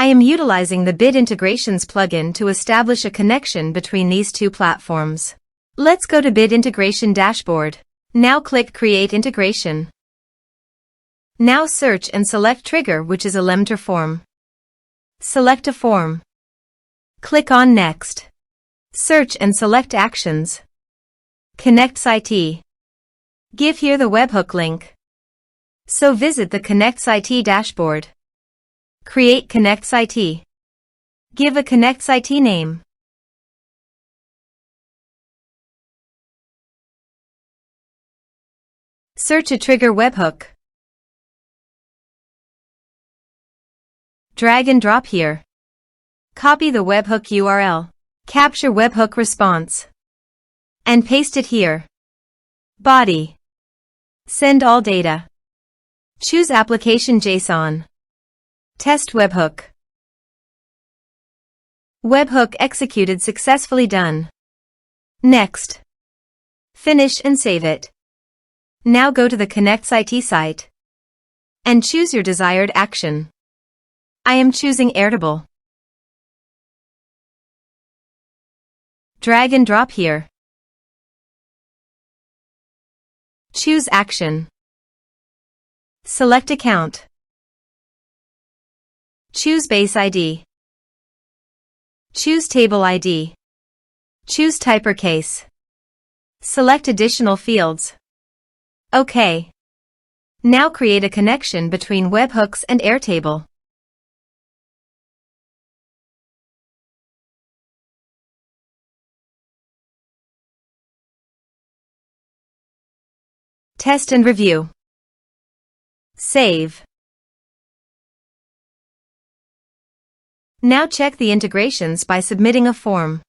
I am utilizing the Bit Integrations plugin to establish a connection between these two platforms. Let's go to Bit Integration Dashboard. Now click Create Integration. Now search and select Trigger, which is Elementor Form. Select a form. Click on Next. Search and select Actions. KonnectzIT. Give here the webhook link. So visit the KonnectzIT dashboard. Create KonnectzIT. Give a KonnectzIT name. Search a trigger webhook. Drag and drop here. Copy the webhook URL. Capture webhook response. And paste it here. Body. Send all data. Choose Application JSON. Test webhook. Webhook executed successfully. Done. Next. Finish and save it. Now go to the KonnectzIT site and choose your desired action. I am choosing Airtable. Drag and drop here. Choose Action. Select Account. Choose Base ID. Choose Table ID. Choose Type or Case. Select additional fields. OK. Now create a connection between webhooks and Airtable. Test and review. Save. Now check the integrations by submitting a form.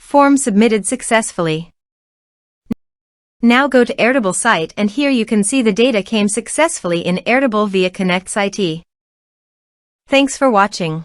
Form submitted successfully. Now go to Airtable site and here you can see the data came successfully in Airtable via KonnectzIT. Thanks for watching.